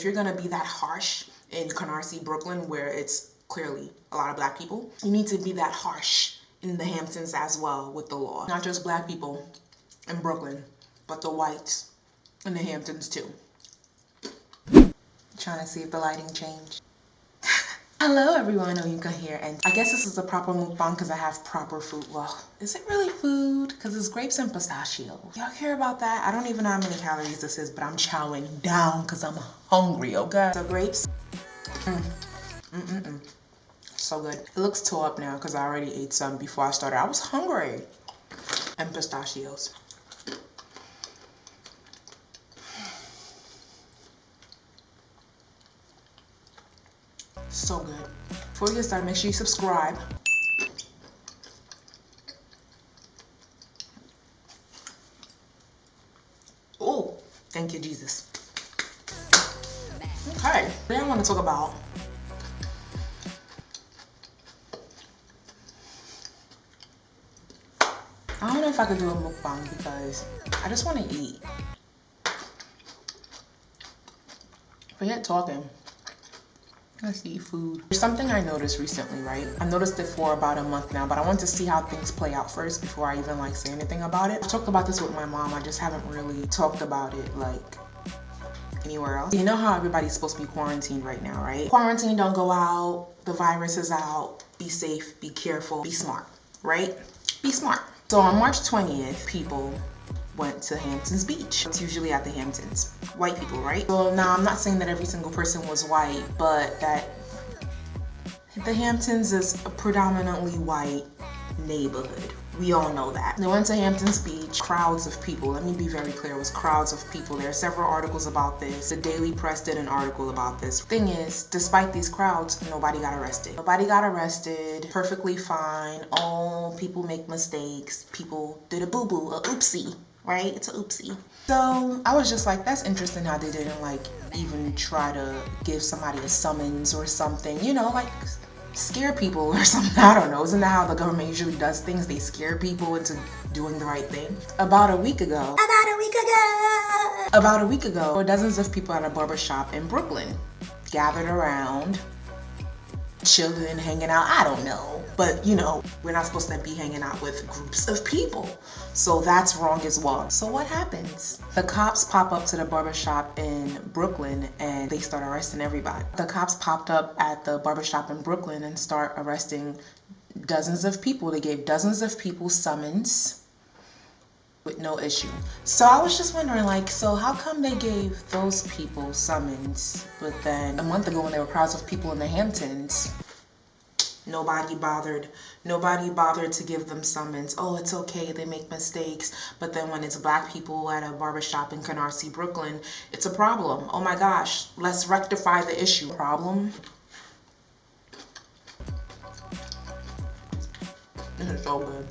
if you're gonna be that harsh in Canarsie, Brooklyn, where it's clearly a lot of black people, you need to be that harsh in the Hamptons as well with the law. Not just black people in Brooklyn, but the whites in the Hamptons too. Trying to see if the lighting changed. Hello everyone, Oyinkan here, and I guess this is a proper mukbang because I have proper food. Well, is it really food? Because it's grapes and pistachio. Y'all care about that? I don't even know how many calories this is, but I'm chowing down because I'm hungry, okay? So grapes, so good. It looks tore up now because I already ate some before I started. I was hungry. And pistachios. So good. Before we get started, make sure you subscribe. Oh, thank you, Jesus. Okay, today I want to talk about I don't know if I could do a mukbang because I just want to eat. Forget talking. Let's eat food. There's something I noticed recently, right? I noticed it for about a month now, but I want to see how things play out first before I even say anything about it. I've talked about this with my mom. I just haven't really talked about it anywhere else. You know how everybody's supposed to be quarantined right now, right? Quarantine, don't go out. The virus is out. Be safe, be careful, be smart, right? Be smart. So on March 20th, people went to Hamptons Beach. It's usually at the Hamptons. White people, right? Well, now I'm not saying that every single person was white, but that the Hamptons is a predominantly white neighborhood. We all know that. They went to Hamptons Beach, crowds of people. Let me be very clear, it was crowds of people. There are several articles about this. The Daily Press did an article about this. Thing is, despite these crowds, nobody got arrested. Nobody got arrested, perfectly fine. Oh, people make mistakes. People did a boo-boo, a oopsie. Right? It's a oopsie. So I was just like, that's interesting how they didn't even try to give somebody a summons or something, you know, scare people or something. I don't know. Isn't that how the government usually does things? They scare people into doing the right thing. About a week ago, dozens of people at a barbershop in Brooklyn gathered around, chilling, hanging out. I don't know. But, you know, we're not supposed to be hanging out with groups of people. So that's wrong as well. So what happens? The cops pop up to the barbershop in Brooklyn and they start arresting everybody. The cops popped up at the barbershop in Brooklyn and start arresting dozens of people. They gave dozens of people summons with no issue. So I was just wondering, so how come they gave those people summons, but then a month ago when there were crowds of people in the Hamptons, nobody bothered to give them summons. Oh, it's okay, they make mistakes. But then when it's black people at a barbershop in Canarsie, Brooklyn, it's a problem. Oh my gosh, let's rectify the issue. Problem? This is so good.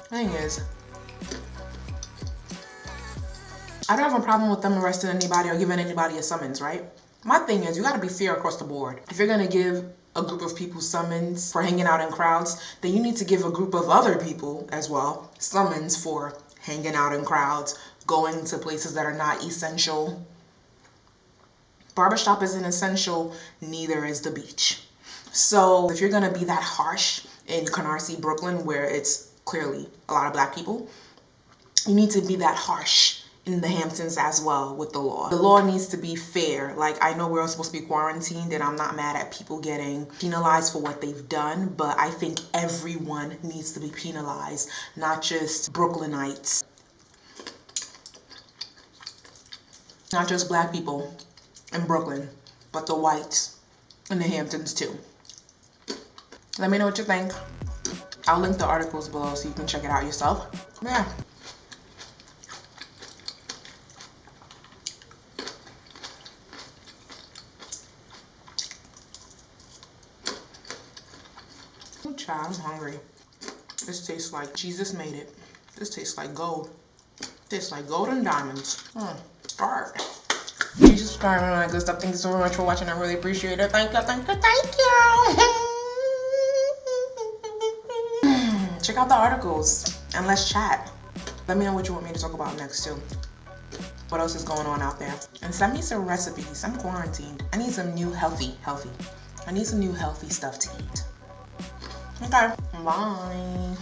Thing is, I don't have a problem with them arresting anybody or giving anybody a summons, right? My thing is, you gotta be fair across the board. If you're gonna give a group of people summons for hanging out in crowds, then you need to give a group of other people as well summons for hanging out in crowds, going to places that are not essential. Barbershop isn't essential, neither is the beach. So if you're gonna be that harsh in Canarsie, Brooklyn, where it's clearly a lot of black people, you need to be that harsh in the Hamptons as well with the law. The law needs to be fair. I know we're all supposed to be quarantined and I'm not mad at people getting penalized for what they've done, but I think everyone needs to be penalized, not just Brooklynites. Not just black people in Brooklyn, but the whites in the Hamptons too. Let me know what you think. I'll link the articles below so you can check it out yourself. Yeah. Oh, child, I'm hungry. This tastes like Jesus made it. This tastes like gold. Tastes like gold and diamonds. Starved. Jesus, subscribe and all that good stuff. Thank you so much for watching. I really appreciate it. Thank you, thank you, thank you. check out the articles and let's chat. Let me know what you want me to talk about next too. What else is going on out there? And send me some recipes. I'm quarantined. I need some new healthy. I need some new healthy stuff to eat. Okay, bye.